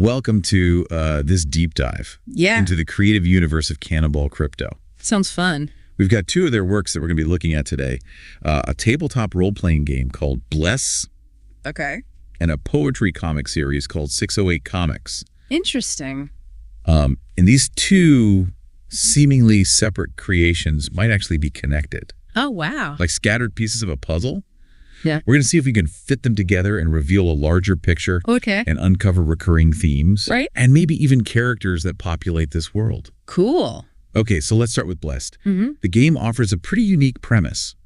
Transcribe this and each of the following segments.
Welcome to this deep dive into the creative universe of Cannonball Crypto. Sounds fun. We've got two of their works that we're going to be looking at today. A tabletop role-playing game called Bless. Okay. And a poetry comic series called 608 Comics. Interesting. And these two seemingly separate creations might actually be connected. Oh, wow. Like scattered pieces of a puzzle. Yeah. We're going to see if we can fit them together and reveal a larger picture. Okay. And uncover recurring themes. Right. And maybe even characters that populate this world. Cool. Okay, so let's start with Blessed. Mm-hmm. The game offers a pretty unique premise.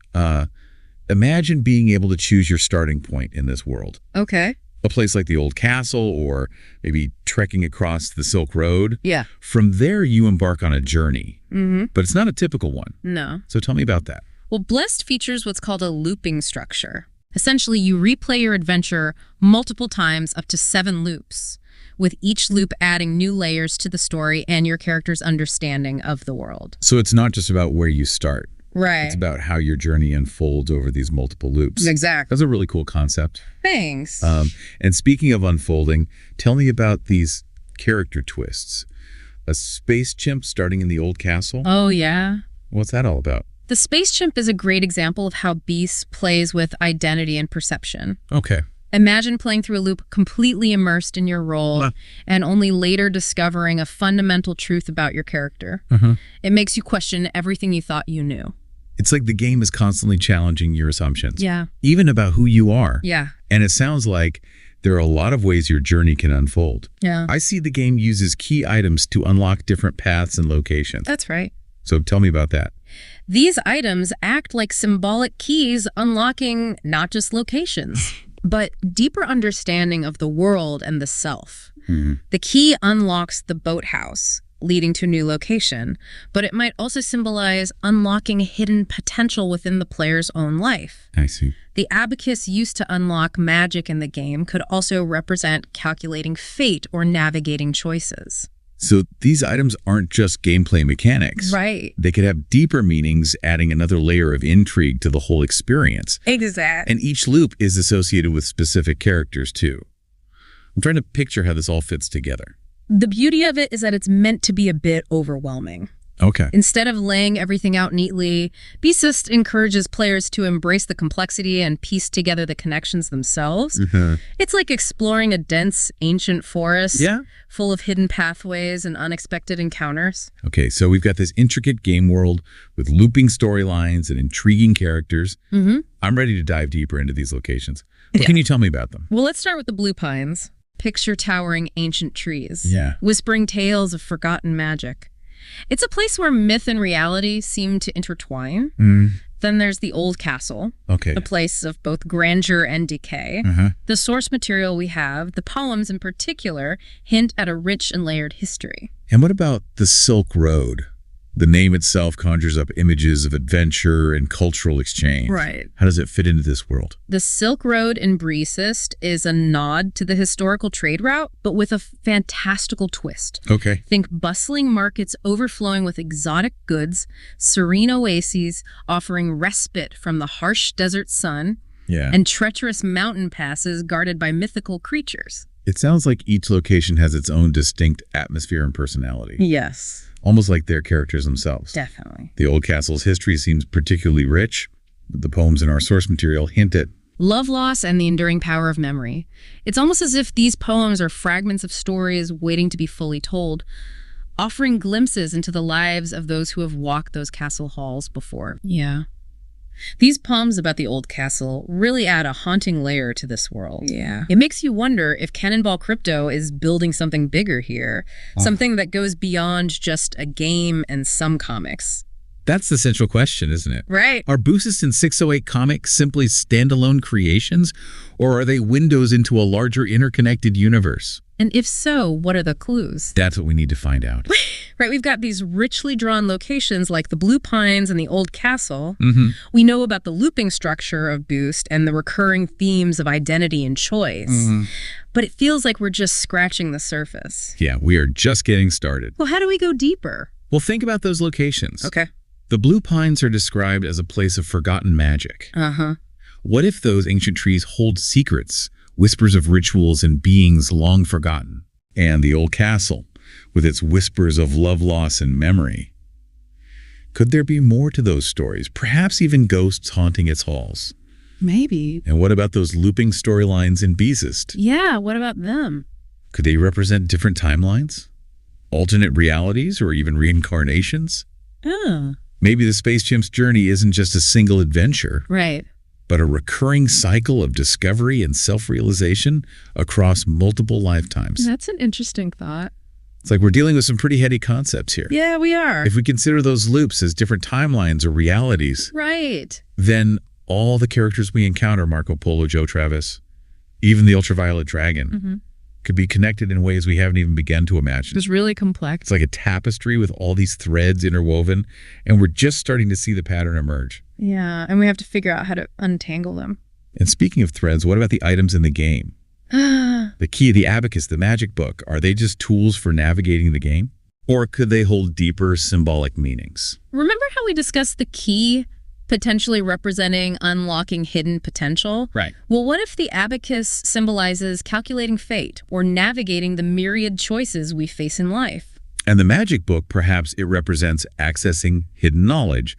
Imagine being able to choose your starting point in this world. Okay. A place like the Old Castle, or maybe trekking across the Silk Road. Yeah. From there, you embark on a journey. Mm-hmm. But it's not a typical one. No. So tell me about that. Well, Blessed features what's called a looping structure. Essentially, you replay your adventure multiple times, up to 7 loops, with each loop adding new layers to the story and your character's understanding of the world. So it's not just about where you start. Right. It's about how your journey unfolds over these multiple loops. Exactly. That's a really cool concept. Thanks. And speaking of unfolding, tell me about these character twists. A space chimp starting in the Old Castle? Oh, yeah. What's that all about? The Space Chimp is a great example of how Beast plays with identity and perception. Okay. Imagine playing through a loop completely immersed in your role and only later discovering a fundamental truth about your character. It makes you question everything you thought you knew. It's like the game is constantly challenging your assumptions. Yeah. Even about who you are. Yeah. And it sounds like there are a lot of ways your journey can unfold. Yeah. I see the game uses key items to unlock different paths and locations. That's right. So tell me about that. These items act like symbolic keys, unlocking not just locations, but deeper understanding of the world and the self. The key unlocks the boathouse, leading to a new location, but it might also symbolize unlocking hidden potential within the player's own life. I see. The abacus used to unlock magic in the game could also represent calculating fate or navigating choices. So these items aren't just gameplay mechanics. Right. They could have deeper meanings, adding another layer of intrigue to the whole experience. Exactly. And each loop is associated with specific characters, too. I'm trying to picture how this all fits together. The beauty of it is that it's meant to be a bit overwhelming. Okay. Instead of laying everything out neatly, Beast encourages players to embrace the complexity and piece together the connections themselves. It's like exploring a dense, ancient forest full of hidden pathways and unexpected encounters. Okay, so we've got this intricate game world with looping storylines and intriguing characters. I'm ready to dive deeper into these locations. What can you tell me about them? Well, let's start with the Blue Pines. Picture towering ancient trees, whispering tales of forgotten magic. It's a place where myth and reality seem to intertwine. Then there's the Old Castle, a place of both grandeur and decay. The source material we have, the poems in particular, hint at a rich and layered history. And what about the Silk Road? The name itself conjures up images of adventure and cultural exchange. Right. How does it fit into this world? The Silk Road in Briseist is a nod to the historical trade route, but with a fantastical twist. Okay. Think bustling markets overflowing with exotic goods, serene oases offering respite from the harsh desert sun, and treacherous mountain passes guarded by mythical creatures. It sounds like each location has its own distinct atmosphere and personality. Yes. Almost like their characters themselves. Definitely. The Old Castle's history seems particularly rich. The poems in our source material hint at love loss and the enduring power of memory. It's almost as if these poems are fragments of stories waiting to be fully told, offering glimpses into the lives of those who have walked those castle halls before. Yeah. These poems about the Old Castle really add a haunting layer to this world. Yeah. It makes you wonder if Cannonball Crypto is building something bigger here, something that goes beyond just a game and some comics. That's the central question, isn't it? Right. Are Boost and 608 Comics simply standalone creations, or are they windows into a larger interconnected universe? And if so, what are the clues? That's what we need to find out. Right, we've got these richly drawn locations like the Blue Pines and the Old Castle. We know about the looping structure of Boost and the recurring themes of identity and choice. But it feels like we're just scratching the surface. Yeah, we are just getting started. Well, how do we go deeper? Well, think about those locations. Okay. The Blue Pines are described as a place of forgotten magic. What if those ancient trees hold secrets, whispers of rituals and beings long forgotten? And the old castle, with its whispers of love loss and memory. Could there be more to those stories? Perhaps even ghosts haunting its halls? Maybe. And what about those looping storylines in Beezest? Yeah, what about them? Could they represent different timelines? Alternate realities or even reincarnations? Oh. Maybe the Space Chimp's journey isn't just a single adventure, Right. but a recurring cycle of discovery and self-realization across multiple lifetimes. That's an interesting thought. It's like we're dealing with some pretty heady concepts here. Yeah, we are. If we consider those loops as different timelines or realities, Right. then all the characters we encounter, Marco Polo, Joe Travis, even the Ultraviolet Dragon, could be connected in ways we haven't even begun to imagine. It's really complex. It's like a tapestry with all these threads interwoven, and we're just starting to see the pattern emerge. Yeah, and we have to figure out how to untangle them. And speaking of threads, what about the items in the game? The key, the abacus, the magic book, are they just tools for navigating the game? Or could they hold deeper symbolic meanings? Remember how we discussed the key potentially representing unlocking hidden potential? Right. Well, what if the abacus symbolizes calculating fate or navigating the myriad choices we face in life? And the magic book, perhaps it represents accessing hidden knowledge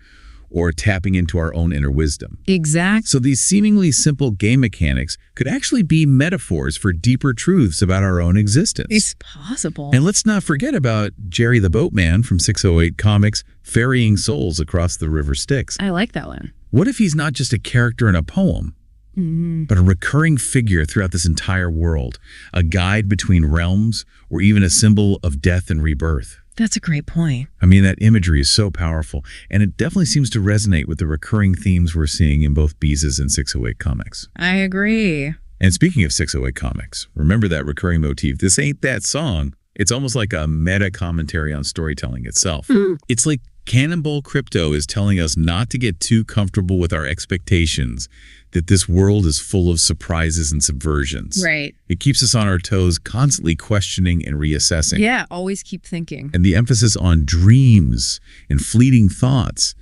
or tapping into our own inner wisdom. Exactly. So these seemingly simple game mechanics could actually be metaphors for deeper truths about our own existence. It's possible. And let's not forget about Jerry the Boatman from 608 Comics ferrying souls across the River Styx. I like that one. What if he's not just a character in a poem, but a recurring figure throughout this entire world, a guide between realms, or even a symbol of death and rebirth? That's a great point. I mean, that imagery is so powerful, and it definitely seems to resonate with the recurring themes we're seeing in both Beezest and 608 Comics. I agree. And speaking of 608 Comics, remember that recurring motif, This Ain't That Song? It's almost like a meta commentary on storytelling itself. It's like Cannonball Crypto is telling us not to get too comfortable with our expectations, that this world is full of surprises and subversions. Right. It keeps us on our toes, constantly questioning and reassessing. Yeah, always keep thinking. And the emphasis on dreams and fleeting thoughts.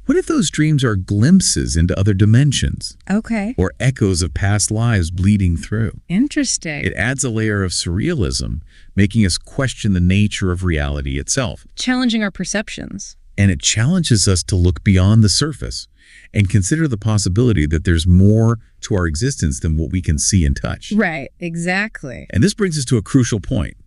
What if those dreams are glimpses into other dimensions? Okay. Or echoes of past lives bleeding through? Interesting. It adds a layer of surrealism, making us question the nature of reality itself. Challenging our perceptions. And it challenges us to look beyond the surface and consider the possibility that there's more to our existence than what we can see and touch. Right, exactly. And this brings us to a crucial point.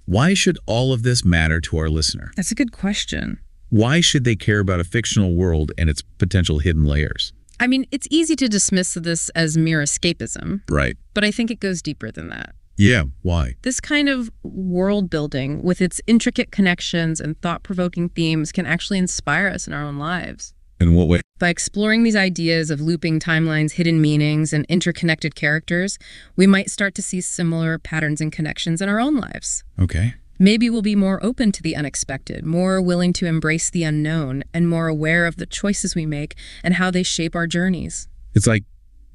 Why should all of this matter to our listener? That's a good question. Why should they care about a fictional world and its potential hidden layers? I mean, it's easy to dismiss this as mere escapism, Right. but I think it goes deeper than that. Yeah, why? This kind of world building with its intricate connections and thought-provoking themes can actually inspire us in our own lives. In what way? By exploring these ideas of looping timelines, hidden meanings, and interconnected characters, we might start to see similar patterns and connections in our own lives. Okay. Maybe we'll be more open to the unexpected, more willing to embrace the unknown, and more aware of the choices we make and how they shape our journeys. It's like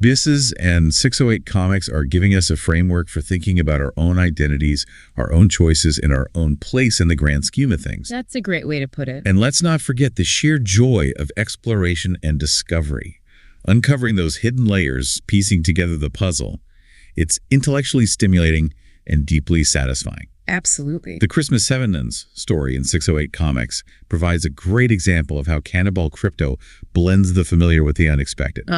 Beezest and 608 Comics are giving us a framework for thinking about our own identities, our own choices, and our own place in the grand scheme of things. That's a great way to put it. And let's not forget the sheer joy of exploration and discovery. Uncovering those hidden layers, piecing together the puzzle. It's intellectually stimulating and deeply satisfying. Absolutely. The Christmas Seven story in 608 Comics provides a great example of how Cannonball Crypto blends the familiar with the unexpected.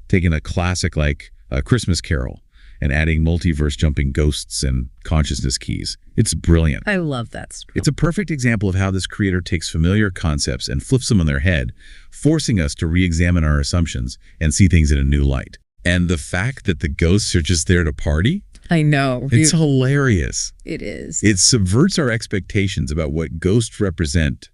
Taking a classic like A Christmas Carol and adding multiverse jumping ghosts and consciousness keys. It's brilliant. I love that story. It's a perfect example of how this creator takes familiar concepts and flips them on their head, forcing us to re-examine our assumptions and see things in a new light. And the fact that the ghosts are just there to party? I know. It's hilarious. It is. It subverts our expectations about what ghosts represent,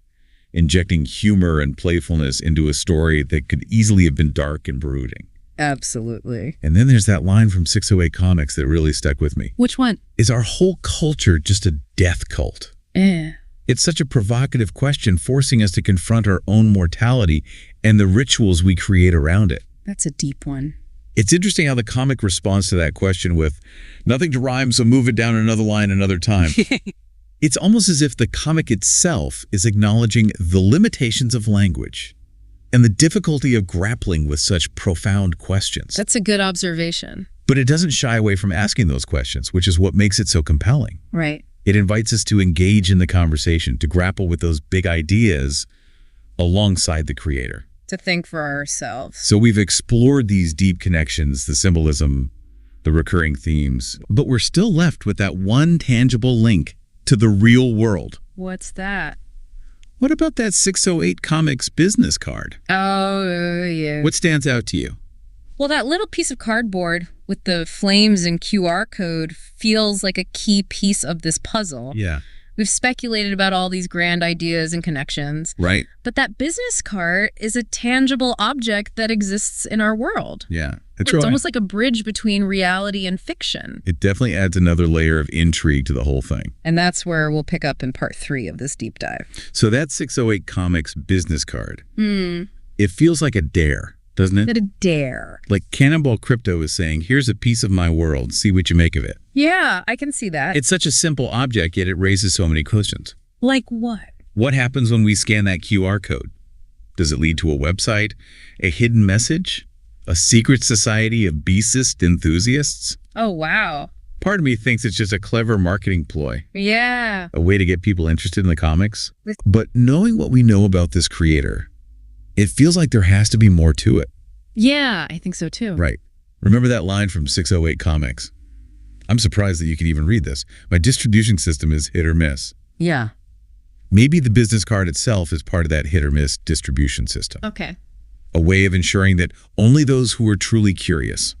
injecting humor and playfulness into a story that could easily have been dark and brooding. Absolutely. And then there's that line from 608 Comics that really stuck with me. Which one? Is our whole culture just a death cult? It's such a provocative question, forcing us to confront our own mortality and the rituals we create around it. That's a deep one. It's interesting how the comic responds to that question with, nothing to rhyme, so move it down another line another time. It's almost as if the comic itself is acknowledging the limitations of language and the difficulty of grappling with such profound questions. That's a good observation. But it doesn't shy away from asking those questions, which is what makes it so compelling. Right. It invites us to engage in the conversation, to grapple with those big ideas alongside the creator. To think for ourselves. So we've explored these deep connections, the symbolism, the recurring themes, but we're still left with that one tangible link to the real world. What's that? What about that 608 Comics business card? Oh, yeah. What stands out to you? Well, that little piece of cardboard with the flames and QR code feels like a key piece of this puzzle. Yeah. We've speculated about all these grand ideas and connections. Right. But that business card is a tangible object that exists in our world. Yeah. It's almost like a bridge between reality and fiction. It definitely adds another layer of intrigue to the whole thing. And that's where we'll pick up in part 3 of this deep dive. So that 608 Comics business card, it feels like a dare, doesn't it? A dare. Like Cannonball Crypto is saying, here's a piece of my world, see what you make of it. Yeah, I can see that. It's such a simple object, yet it raises so many questions. Like what? What happens when we scan that QR code? Does it lead to a website, a hidden message, a secret society of beastist enthusiasts? Oh, wow. Part of me thinks it's just a clever marketing ploy. Yeah. A way to get people interested in the comics. But knowing what we know about this creator, it feels like there has to be more to it. Yeah, I think so too. Right. Remember that line from 608 Comics? I'm surprised that you can even read this. My distribution system is hit or miss. Yeah. Maybe the business card itself is part of that hit or miss distribution system. Okay. A way of ensuring that only those who are truly curious,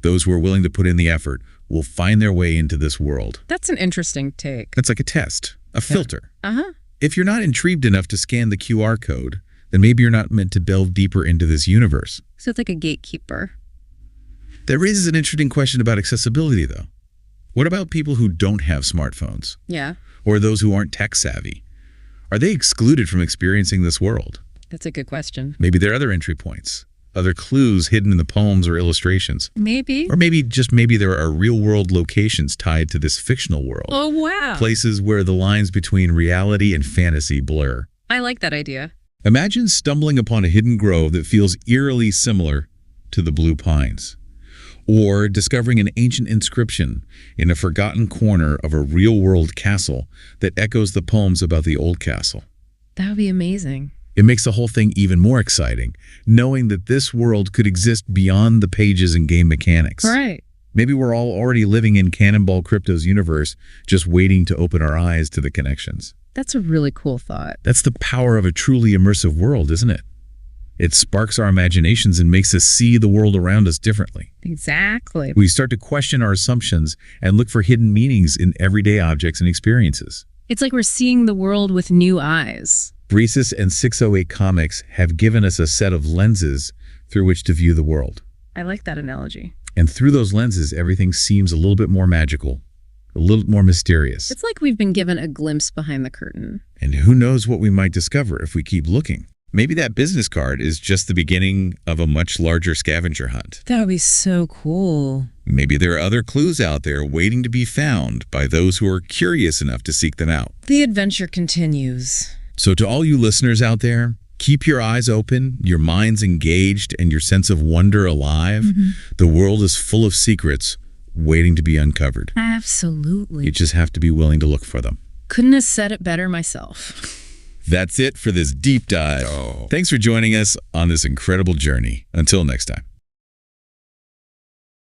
those who are willing to put in the effort, will find their way into this world. That's an interesting take. It's like a test, a filter. Uh-huh. If you're not intrigued enough to scan the QR code, then maybe you're not meant to delve deeper into this universe. So it's like a gatekeeper. That raises an interesting question about accessibility, though. What about people who don't have smartphones? Yeah. Or those who aren't tech savvy? Are they excluded from experiencing this world? That's a good question. Maybe there are other entry points, other clues hidden in the poems or illustrations. Maybe. Or maybe there are real-world locations tied to this fictional world. Oh, wow. Places where the lines between reality and fantasy blur. I like that idea. Imagine stumbling upon a hidden grove that feels eerily similar to the Blue Pines. Or discovering an ancient inscription in a forgotten corner of a real-world castle that echoes the poems about the old castle. That would be amazing. It makes the whole thing even more exciting, knowing that this world could exist beyond the pages and game mechanics. Right. Maybe we're all already living in Cannonball Crypto's universe, just waiting to open our eyes to the connections. That's a really cool thought. That's the power of a truly immersive world, isn't it? It sparks our imaginations and makes us see the world around us differently. Exactly. We start to question our assumptions and look for hidden meanings in everyday objects and experiences. It's like we're seeing the world with new eyes. Breezus and 608 Comics have given us a set of lenses through which to view the world. I like that analogy. And through those lenses, everything seems a little bit more magical, a little more mysterious. It's like we've been given a glimpse behind the curtain. And who knows what we might discover if we keep looking. Maybe that business card is just the beginning of a much larger scavenger hunt. That would be so cool. Maybe there are other clues out there waiting to be found by those who are curious enough to seek them out. The adventure continues. So to all you listeners out there, keep your eyes open, your minds engaged, and your sense of wonder alive. The world is full of secrets waiting to be uncovered. Absolutely. You just have to be willing to look for them. Couldn't have said it better myself. That's it for this deep dive. Thanks for joining us on this incredible journey. Until next time.